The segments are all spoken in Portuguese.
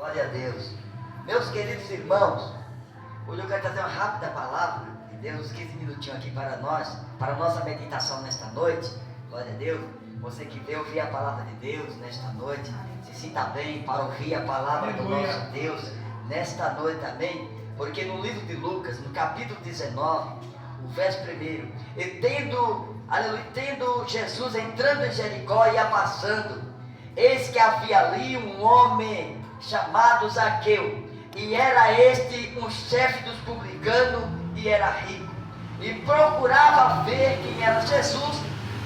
Glória a Deus. Meus queridos irmãos, hoje eu quero trazer uma rápida palavra de Deus, 15 minutinhos aqui para nós, para a nossa meditação nesta noite. Glória a Deus. Você que veio ouvir a palavra de Deus nesta noite, se sinta bem para ouvir a palavra do nosso Deus nesta noite, amém? Porque no livro de Lucas, no capítulo 19, o verso 1, tendo Jesus entrando em Jericó e ia passando, eis que havia ali um homem chamado Zaqueu, e era este um chefe dos publicanos e era rico, e procurava ver quem era Jesus,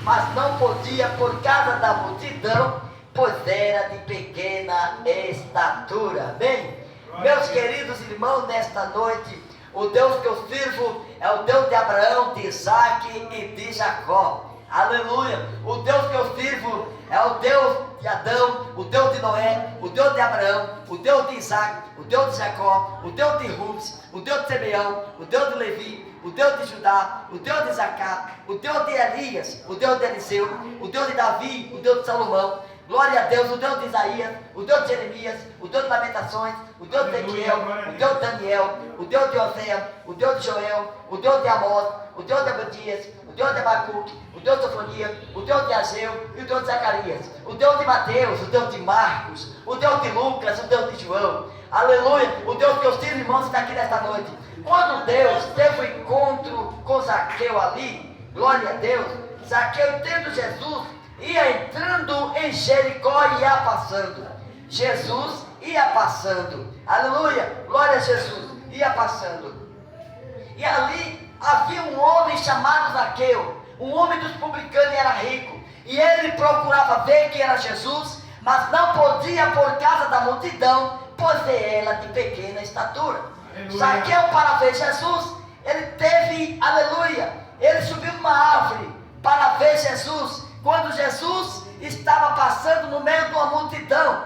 mas não podia por causa da multidão, pois era de pequena estatura. Bem, meus queridos irmãos, nesta noite, o Deus que eu sirvo é o Deus de Abraão, de Isaac e de Jacó. Aleluia! O Deus que eu sirvo é o Deus de Adão, o Deus de Noé, o Deus de Abraão, o Deus de Isaac, o Deus de Jacó, o Deus de Rubens, o Deus de Simeão, o Deus de Levi, o Deus de Judá, o Deus de Zacá, o Deus de Elias, o Deus de Eliseu, o Deus de Davi, o Deus de Salomão. Glória a Deus, o Deus de Isaías, o Deus de Jeremias, o Deus de Lamentações, o Deus de Ezequiel, o Deus de Daniel, o Deus de Oséias, o Deus de Joel, o Deus de Amós, o Deus de Abdias, o Deus de Abacuque, o Deus de Sofonias, o Deus de Ageu e o Deus de Zacarias, o Deus de Mateus, o Deus de Marcos, o Deus de Lucas, o Deus de João. Aleluia! O Deus que eu sirvo, irmãos, está aqui nesta noite. Quando Deus teve um encontro com Zaqueu ali, glória a Deus, Zaqueu tendo Jesus, ia entrando em Jericó e ia passando. Jesus ia passando. Aleluia! Glória a Jesus. Ia passando. E ali havia um homem chamado Zaqueu, um homem dos publicanos e era rico. E ele procurava ver quem era Jesus, mas não podia por causa da multidão, pois ela de pequena estatura. Aleluia. Zaqueu, para ver Jesus, ele teve, aleluia, ele subiu numa árvore para ver Jesus. Quando Jesus estava passando no meio de uma multidão,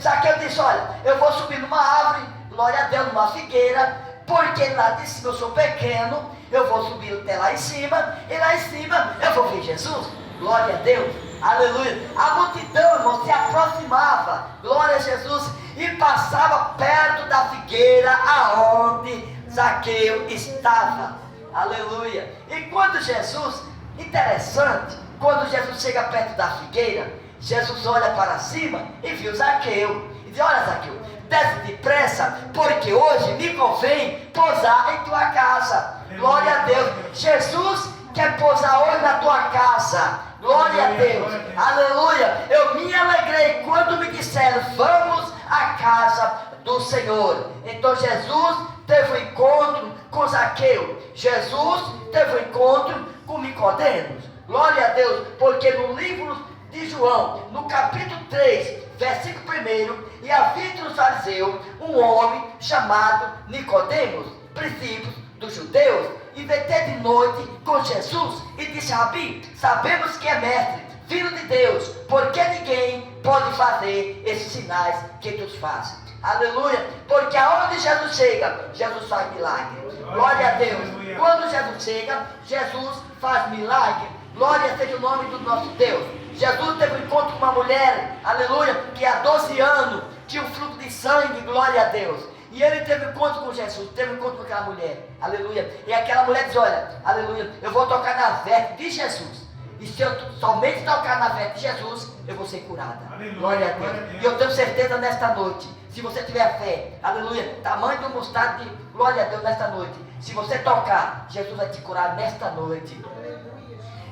Zaqueu disse: olha, eu vou subir numa árvore, glória a Deus, numa figueira, porque lá de cima eu sou pequeno, eu vou subir até lá em cima, e lá em cima eu vou ver Jesus. Glória a Deus, aleluia. A multidão, irmão, se aproximava, glória a Jesus, e passava perto da figueira aonde Zaqueu estava. Aleluia. E quando Jesus, interessante, quando Jesus chega perto da figueira, Jesus olha para cima e viu Zaqueu. E diz: olha, Zaqueu, desce depressa, porque hoje me convém pousar em tua casa. Glória a Deus. Jesus quer pousar hoje na tua casa. Glória a Deus. Aleluia. Eu me alegrei quando me disseram: vamos à casa do Senhor. Então Jesus teve um encontro com Zaqueu. Jesus teve um encontro com Nicodemos. Glória a Deus, porque no livro de João, no capítulo 3, versículo 1, e havia entre os fariseus um homem chamado Nicodemos, princípio dos judeus, e veio ter de noite com Jesus e disse: Rabi, sabemos que é mestre, filho de Deus, porque ninguém pode fazer esses sinais que tu fazes. Aleluia, porque aonde Jesus chega, Jesus faz milagre. Glória a Deus. Quando Jesus chega, Jesus faz milagre. Glória seja o nome do nosso Deus. Jesus teve um encontro com uma mulher, aleluia, que há 12 anos tinha um fluxo de sangue, glória a Deus. E ele teve um encontro com Jesus, teve um encontro com aquela mulher, aleluia. E aquela mulher diz: olha, aleluia, eu vou tocar na veste de Jesus. E se eu somente tocar na veste de Jesus, eu vou ser curada. Aleluia, glória a Deus. E eu tenho certeza nesta noite, se você tiver fé, aleluia, tamanho do mostardo de glória a Deus nesta noite, se você tocar, Jesus vai te curar nesta noite.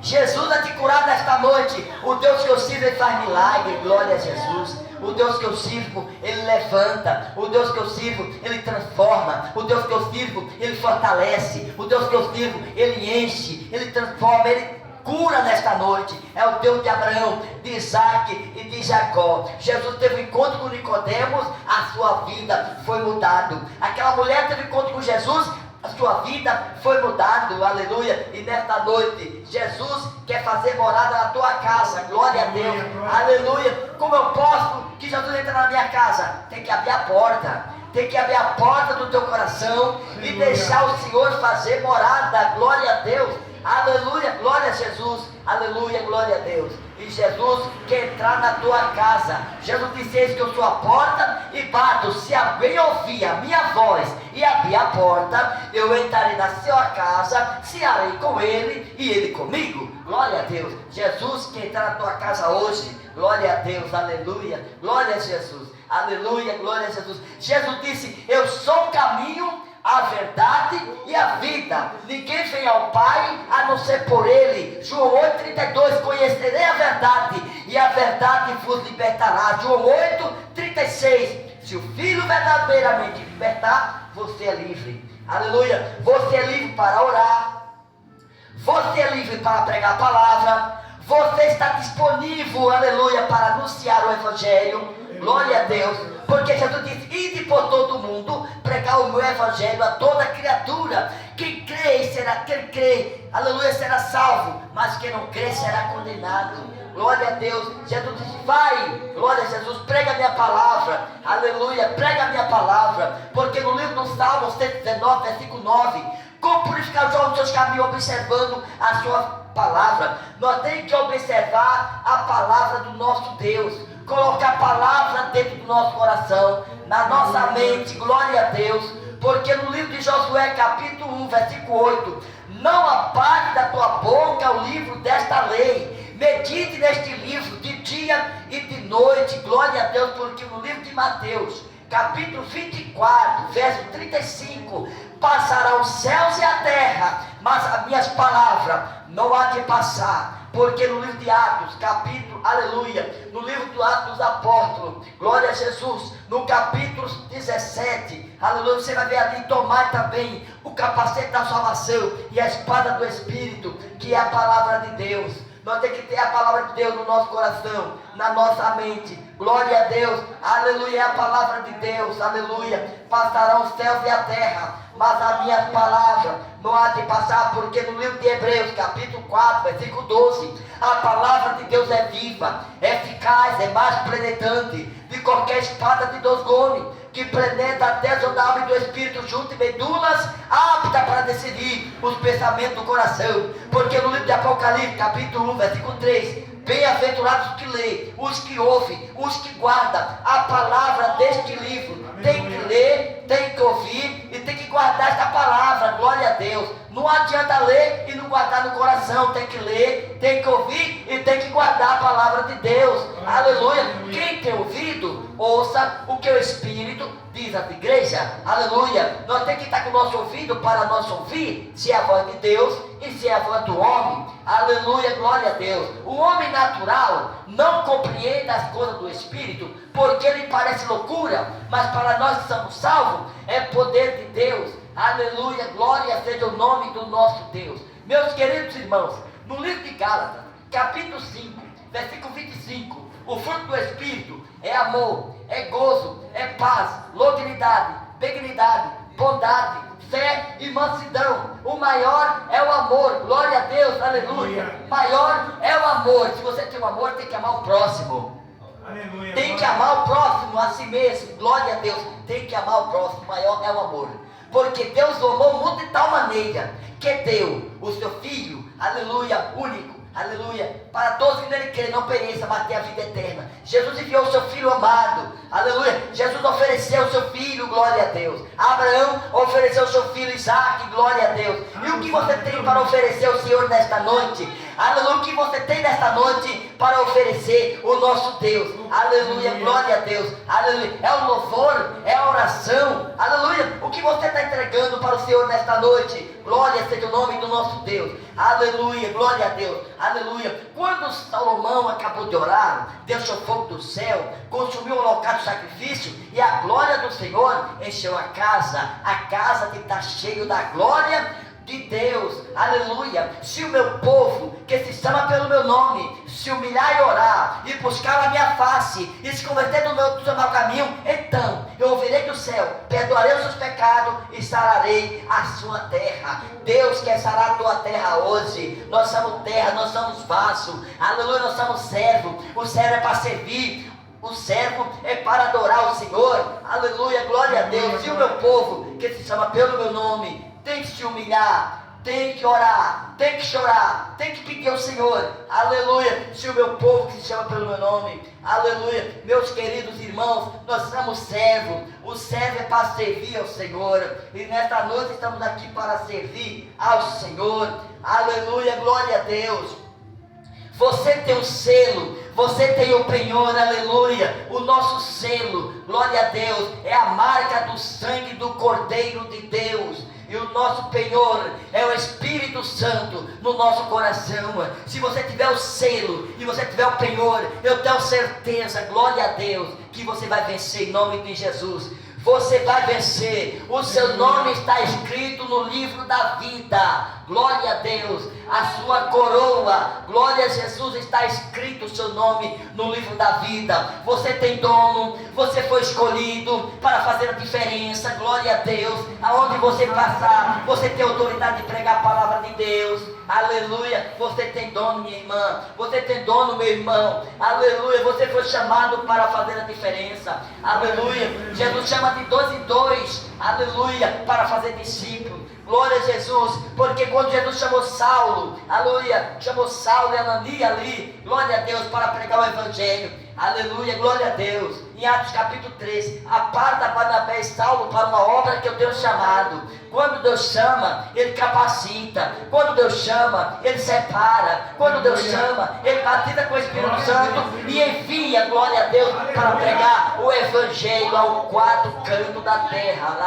Jesus vai te curar nesta noite. O Deus que eu sirvo, ele faz milagre, glória a Jesus. O Deus que eu sirvo, ele levanta. O Deus que eu sirvo, ele transforma. O Deus que eu sirvo, ele fortalece. O Deus que eu sirvo, ele enche, ele transforma, ele cura nesta noite. É o Deus de Abraão, de Isaac e de Jacó. Jesus teve um encontro com Nicodemos, a sua vida foi mudada. Aquela mulher teve um encontro com Jesus, a sua vida foi mudada, aleluia. E nesta noite, Jesus quer fazer morada na tua casa, glória a Deus, aleluia. Como eu posso que Jesus entre na minha casa? Tem que abrir a porta, tem que abrir a porta do teu coração e deixar o Senhor fazer morada, glória a Deus, aleluia, glória a Jesus, aleluia, glória a Deus. E Jesus quer entrar na tua casa. Jesus disse: eis que eu sou a porta e bato. vós e abrir a porta, eu entrarei na sua casa, cearei com ele e ele comigo. Glória a Deus. Jesus quer entrar na tua casa hoje. Glória a Deus, aleluia. Glória a Jesus, aleluia, glória a Jesus. Jesus disse: eu sou o caminho, a verdade e a vida. Ninguém vem ao Pai a não ser por Ele. João 8,32: conhecerei a verdade e a verdade vos libertará. João 8,36: se o Filho verdadeiramente libertar, você é livre. Aleluia. Você é livre para orar, você é livre para pregar a palavra, você está disponível, aleluia, para anunciar o Evangelho. Glória a Deus. Porque Jesus disse: ide por todo o mundo, pregar o meu Evangelho a toda criatura. Quem crê, aleluia, será salvo, mas quem não crê será condenado. Glória a Deus. Jesus disse: vai, glória a Jesus, prega a minha palavra, aleluia, prega a minha palavra. Porque no livro do Salmo 119, versículo 9: como purificar os olhos dos seus caminhos, observando a sua palavra. Nós temos que observar a palavra do nosso Deus, colocar a palavra dentro do nosso coração, na nossa mente. Glória a Deus. Porque no livro de Josué, capítulo 1, versículo 8: não aparte da tua boca o livro desta lei, medite neste livro de dia e de noite. Glória a Deus. Porque no livro de Mateus, capítulo 24, verso 35: passarão os céus e a terra, mas as minhas palavras não há de passar. Porque no livro de Atos, capítulo, aleluia, no livro do Atos dos Apóstolos, glória a Jesus, no capítulo 17, aleluia, você vai ver ali: tomar também o capacete da salvação e a espada do Espírito, que é a palavra de Deus. Nós temos que ter a palavra de Deus no nosso coração, na nossa mente. Glória a Deus, aleluia, é a palavra de Deus, aleluia. Passarão os céus e a terra, mas a minha palavra não há de passar. Porque no livro de Hebreus, capítulo 4, versículo 12: a palavra de Deus é viva, é eficaz, é mais penetrante de qualquer espada de 2 gumes, que penetra até as almas do Espírito, junto e medulas, apta para decidir os pensamentos do coração. Porque no livro de Apocalipse, capítulo 1, versículo 3: bem-aventurados os que lêem, os que ouvem, os que guardam a palavra deste livro. Tem que ler, tem que ouvir e tem que guardar esta palavra. Glória a Deus. Não adianta ler e não guardar no coração. Tem que ler, tem que ouvir e tem que guardar a palavra de Deus. Aleluia. Quem tem ouvido, ouça o que o Espírito diz à igreja. Aleluia. Nós temos que estar com o nosso ouvido para nós ouvir se é a voz de Deus e se é a voz do homem. Aleluia, glória a Deus. O homem natural não compreende as coisas do Espírito, porque ele parece loucura, mas para nós que somos salvos, é poder de Deus. Aleluia, glória seja o nome do nosso Deus. Meus queridos irmãos, no livro de Gálatas, capítulo 5, versículo 25: o fruto do Espírito é amor, é gozo, é paz, longanimidade, benignidade, bondade, fé e mansidão. O maior é o amor. Glória a Deus, aleluia. Maior é o amor. Se você tem um amor, tem que amar o próximo. Aleluia. Tem que amar o próximo a si mesmo. Glória a Deus. Tem que amar o próximo. Maior é o amor. Porque Deus amou o mundo de tal maneira que deu o seu Filho, aleluia, único, aleluia, para todos que nele crerem, não pereça, mas tenha a vida eterna. Jesus enviou o seu Filho amado, aleluia. Jesus ofereceu o seu Filho, glória a Deus. Abraão ofereceu o seu filho Isaac, glória a Deus. E o que você tem para oferecer ao Senhor nesta noite? Aleluia, o que você tem nesta noite para oferecer o nosso Deus? Aleluia, glória a Deus. Aleluia, é o louvor, é a oração. Aleluia, o que você está entregando para o Senhor nesta noite? Glória seja o nome do nosso Deus. Aleluia, glória a Deus. Aleluia. Quando Salomão acabou de orar, Deus o fogo do céu, consumiu o holocausto de sacrifício, e a glória do Senhor encheu a casa que está cheia da glória de Deus. Aleluia. Se o meu povo, que se chama pelo meu nome, se humilhar e orar, e buscar a minha face, e se converter do seu mau caminho, então eu ouvirei do céu, perdoarei os seus pecados e sararei a sua terra. Deus quer sarar a tua terra hoje. Nós somos terra, nós somos vaso. Aleluia, nós somos servo. O servo é para servir, o servo é para adorar o Senhor. Aleluia, glória a Deus. Se o meu povo, que se chama pelo meu nome, tem que se humilhar, tem que orar, tem que chorar, tem que pedir ao Senhor, aleluia. Se o meu povo que se chama pelo meu nome, aleluia, meus queridos irmãos, nós somos servos, o servo é para servir ao Senhor, e nesta noite estamos aqui para servir ao Senhor, aleluia, glória a Deus. Você tem um selo, você tem o penhor, aleluia, o nosso selo, glória a Deus, é a marca do sangue do Cordeiro de Deus. E o nosso penhor é o Espírito Santo no nosso coração. Se você tiver o selo e você tiver o penhor, eu tenho certeza, glória a Deus, que você vai vencer em nome de Jesus. Você vai vencer, o seu nome está escrito no livro da vida, glória a Deus, a sua coroa, glória a Jesus, está escrito o seu nome no livro da vida. Você tem dono, você foi escolhido para fazer a diferença, glória a Deus. Aonde você passar, você tem autoridade de pregar a palavra de Deus, aleluia. Você tem dono, minha irmã, você tem dono, meu irmão, aleluia. Você foi chamado para fazer a diferença, aleluia. Jesus chama de 2 em 2, aleluia, para fazer discípulos, glória a Jesus. Porque quando Jesus chamou Saulo, aleluia, chamou Saulo e Ananias ali, glória a Deus, para pregar o evangelho, aleluia, glória a Deus. Em Atos capítulo 3, aparta Barnabé e Saulo para uma obra que eu tenho chamado. Quando Deus chama, Ele capacita. Quando Deus chama, Ele separa. Quando Deus chama, Ele batiza com o Espírito Santo e envia, glória a Deus, para pregar o Evangelho ao 4 cantos da terra.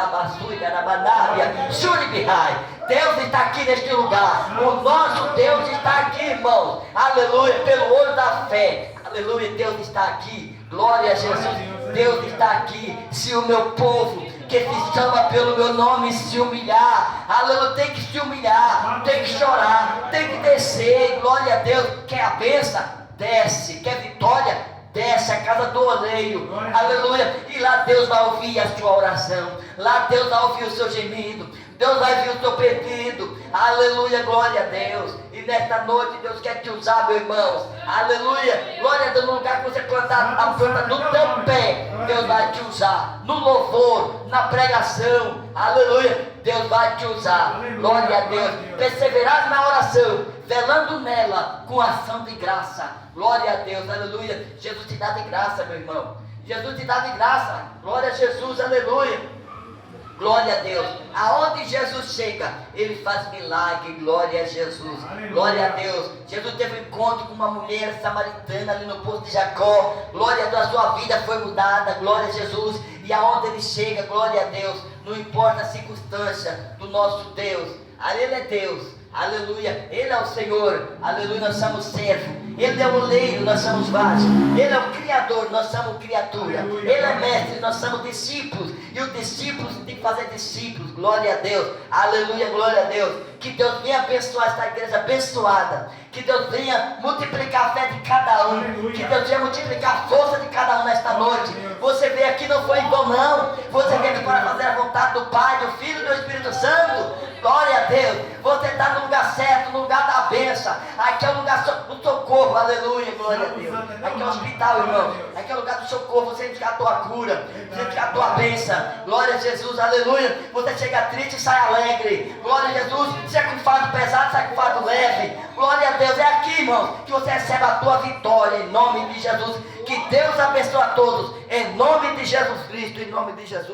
Deus está aqui neste lugar. O nosso Deus está aqui, irmãos. Aleluia, pelo olho da fé. Aleluia, Deus está aqui. Glória a Jesus, Deus está aqui. Se o meu povo que se chama pelo meu nome se humilhar, aleluia, tem que se humilhar, tem que chorar, tem que descer, glória a Deus. Quer a bênção? Desce. Quer vitória? Desce a casa do oleiro, aleluia. E lá Deus vai ouvir a sua oração, lá Deus vai ouvir o seu gemido, Deus vai ouvir o seu pedido, aleluia, glória a Deus. E nesta noite Deus quer te usar, meu irmão, aleluia, glória a Deus. No lugar que você plantar a planta do teu pé, Deus vai te usar, no louvor, na pregação, aleluia, Deus vai te usar, glória a Deus. Perseverar na oração, velando nela com ação de graça, glória a Deus, aleluia. Jesus te dá de graça, meu irmão, Jesus te dá de graça, glória a Jesus, aleluia. Glória a Deus. Aonde Jesus chega, Ele faz milagre. Glória a Jesus. Glória a Deus. Jesus teve um encontro com uma mulher samaritana ali no poço de Jacó. Glória a Deus, a sua vida foi mudada. Glória a Jesus. E aonde Ele chega, glória a Deus, não importa a circunstância do nosso Deus. Ele é Deus. Aleluia. Ele é o Senhor. Aleluia. Nós somos servos. Ele é o oleiro, nós somos vasos. Ele é o Criador, nós somos criatura. Ele é mestre, nós somos discípulos. E os discípulos têm que fazer discípulos. Glória a Deus. Aleluia, glória a Deus. Que Deus venha abençoar esta igreja abençoada. Que Deus venha multiplicar a fé de cada um. Que Deus venha multiplicar a força de cada um nesta noite. Você veio aqui não foi em vão, não. Você veio aqui para fazer a vontade do Pai, do Filho e do Espírito Santo. Glória a Deus. Você está no lugar certo, no lugar da bênção. Aqui é o lugar do socorro. Aleluia, glória a Deus. Aqui é o hospital, irmão. Aqui é o lugar do socorro. Você buscar a tua cura, você buscar a tua bênção. Glória a Jesus, aleluia. Você chega triste e sai alegre. Glória a Jesus. Você é com fardo pesado, sai com fardo leve. Glória a Deus. É aqui, irmão, que você recebe a tua vitória em nome de Jesus. Que Deus abençoe a todos em nome de Jesus Cristo, em nome de Jesus.